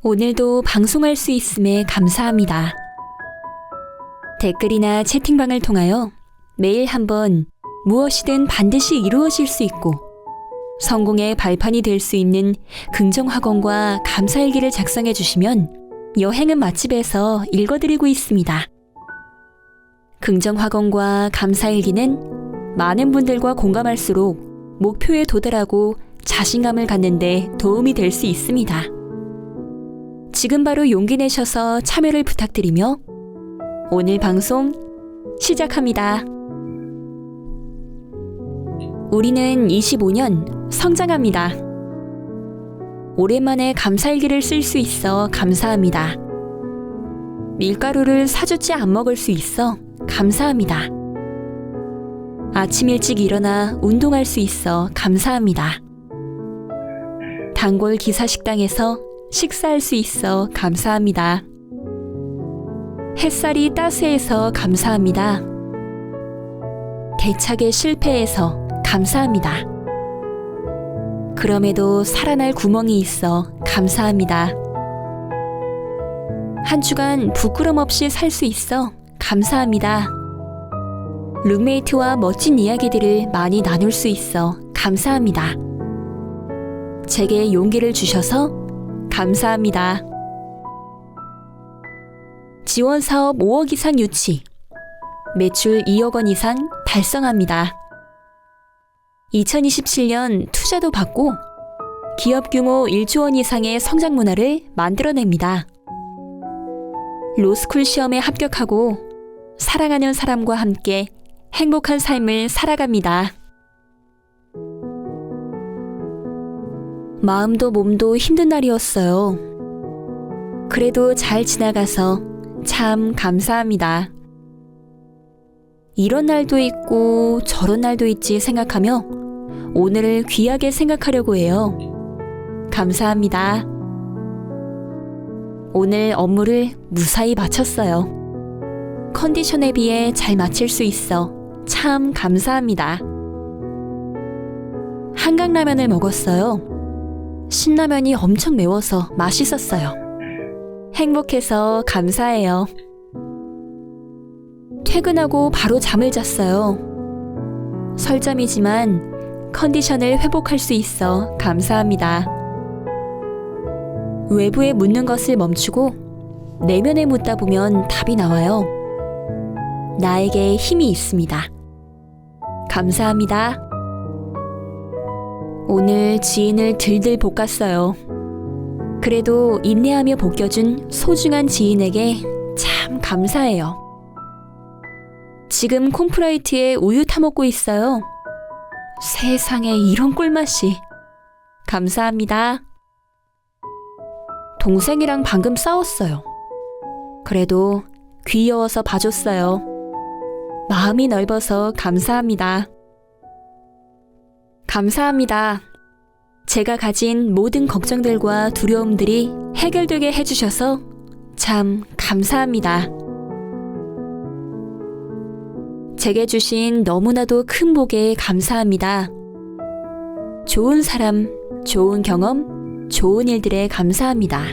오늘도 방송할 수 있음에 감사합니다. 댓글이나 채팅방을 통하여 매일 한번 무엇이든 반드시 이루어질 수 있고 성공의 발판이 될 수 있는 긍정학원과 감사일기를 작성해 주시면 여행은 맛집에서 읽어드리고 있습니다. 긍정학원과 감사일기는 많은 분들과 공감할수록 목표에 도달하고 자신감을 갖는 데 도움이 될 수 있습니다. 지금 바로 용기 내셔서 참여를 부탁드리며 오늘 방송 시작합니다. 우리는 25년 성장합니다. 오랜만에 감사일기를 쓸 수 있어 감사합니다. 밀가루를 4주째 안 먹을 수 있어 감사합니다. 아침 일찍 일어나 운동할 수 있어 감사합니다. 단골 기사식당에서 식사할 수 있어 감사합니다. 햇살이 따스해서 감사합니다. 대차게 실패해서 감사합니다. 그럼에도 살아날 구멍이 있어 감사합니다. 한 주간 부끄럼 없이 살 수 있어 감사합니다. 룸메이트와 멋진 이야기들을 많이 나눌 수 있어 감사합니다. 제게 용기를 주셔서 감사합니다. 지원 사업 5억 이상 유치, 매출 2억 원 이상 달성합니다. 2027년 투자도 받고 기업 규모 1조 원 이상의 성장 문화를 만들어냅니다. 로스쿨 시험에 합격하고 사랑하는 사람과 함께 행복한 삶을 살아갑니다. 마음도 몸도 힘든 날이었어요. 그래도 잘 지나가서 참 감사합니다. 이런 날도 있고 저런 날도 있지 생각하며 오늘을 귀하게 생각하려고 해요. 감사합니다. 오늘 업무를 무사히 마쳤어요. 컨디션에 비해 잘 마칠 수 있어 참 감사합니다. 한강라면을 먹었어요. 신라면이 엄청 매워서 맛있었어요. 행복해서 감사해요. 퇴근하고 바로 잠을 잤어요. 설잠이지만 컨디션을 회복할 수 있어 감사합니다. 외부에 묻는 것을 멈추고 내면에 묻다 보면 답이 나와요. 나에게 힘이 있습니다. 감사합니다. 오늘 지인을 들들 볶았어요. 그래도 인내하며 볶여준 소중한 지인에게 참 감사해요. 지금 콤프라이트에 우유 타먹고 있어요. 세상에 이런 꿀맛이. 감사합니다. 동생이랑 방금 싸웠어요. 그래도 귀여워서 봐줬어요. 마음이 넓어서 감사합니다. 감사합니다. 제가 가진 모든 걱정들과 두려움들이 해결되게 해주셔서 참 감사합니다. 제게 주신 너무나도 큰 복에 감사합니다. 좋은 사람, 좋은 경험, 좋은 일들에 감사합니다.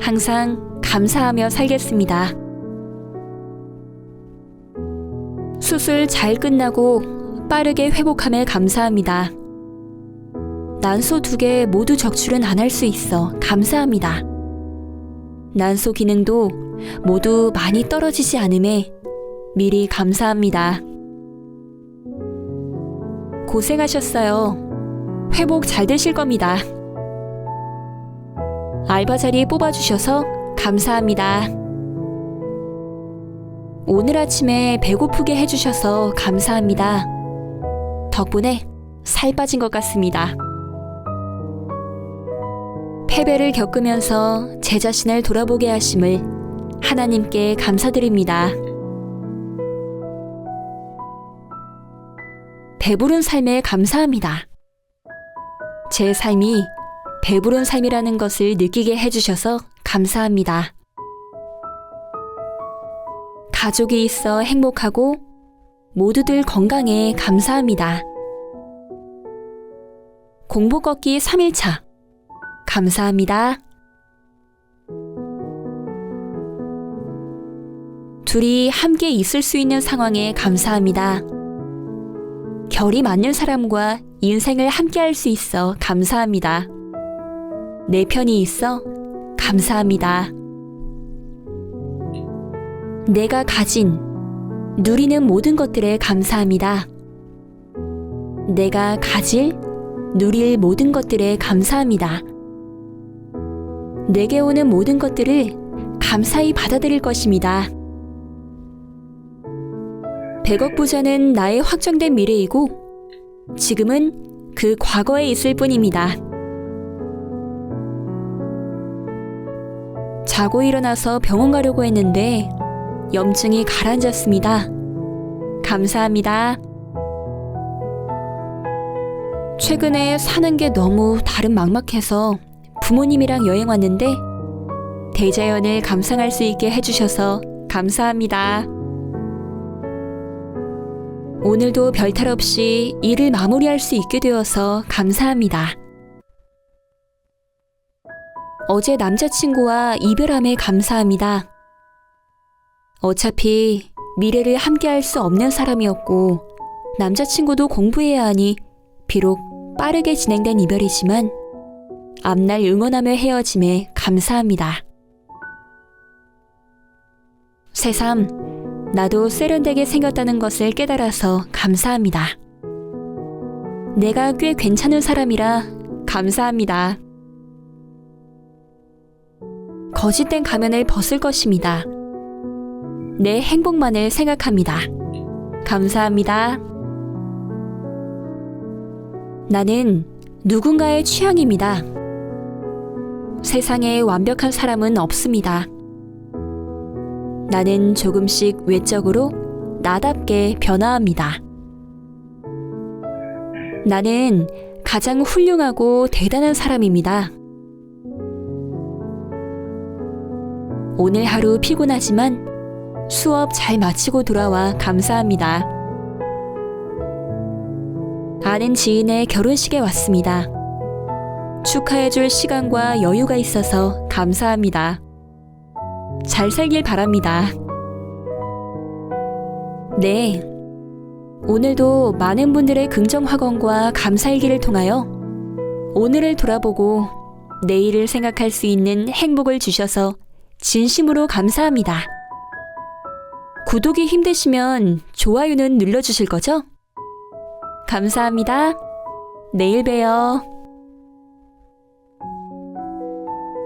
항상 감사하며 살겠습니다. 수술 잘 끝나고 빠르게 회복함에 감사합니다. 난소 2개 모두 적출은 안 할 수 있어 감사합니다. 난소 기능도 모두 많이 떨어지지 않음에 미리 감사합니다. 고생하셨어요. 회복 잘 되실 겁니다. 알바 자리 뽑아주셔서 감사합니다. 오늘 아침에 배고프게 해주셔서 감사합니다. 덕분에 살 빠진 것 같습니다. 패배를 겪으면서 제 자신을 돌아보게 하심을 하나님께 감사드립니다. 배부른 삶에 감사합니다. 제 삶이 배부른 삶이라는 것을 느끼게 해주셔서 감사합니다. 가족이 있어 행복하고 모두들 건강에 감사합니다. 공복 걷기 3일차 감사합니다. 둘이 함께 있을 수 있는 상황에 감사합니다. 결이 맞는 사람과 인생을 함께 할 수 있어 감사합니다. 내 편이 있어 감사합니다. 내가 가진, 누리는 모든 것들에 감사합니다. 내가 가질, 누릴 모든 것들에 감사합니다. 내게 오는 모든 것들을 감사히 받아들일 것입니다. 100억 부자는 나의 확정된 미래이고 지금은 그 과거에 있을 뿐입니다. 자고 일어나서 병원 가려고 했는데 염증이 가라앉았습니다. 감사합니다. 최근에 사는 게 너무 다른 막막해서 부모님이랑 여행 왔는데 대자연을 감상할 수 있게 해주셔서 감사합니다. 오늘도 별탈 없이 일을 마무리할 수 있게 되어서 감사합니다. 어제 남자친구와 이별함에 감사합니다. 어차피 미래를 함께할 수 없는 사람이었고 남자친구도 공부해야 하니 비록 빠르게 진행된 이별이지만 앞날 응원하며 헤어짐에 감사합니다. 새삼 나도 세련되게 생겼다는 것을 깨달아서 감사합니다. 내가 꽤 괜찮은 사람이라 감사합니다. 거짓된 가면을 벗을 것입니다. 내 행복만을 생각합니다. 감사합니다. 나는 누군가의 취향입니다. 세상에 완벽한 사람은 없습니다. 나는 조금씩 외적으로 나답게 변화합니다. 나는 가장 훌륭하고 대단한 사람입니다. 오늘 하루 피곤하지만 수업 잘 마치고 돌아와 감사합니다. 아는 지인의 결혼식에 왔습니다. 축하해줄 시간과 여유가 있어서 감사합니다. 잘 살길 바랍니다. 네, 오늘도 많은 분들의 긍정 확언과 감사일기를 통하여 오늘을 돌아보고 내일을 생각할 수 있는 행복을 주셔서 진심으로 감사합니다. 구독이 힘드시면 좋아요는 눌러주실 거죠? 감사합니다. 내일 봬요.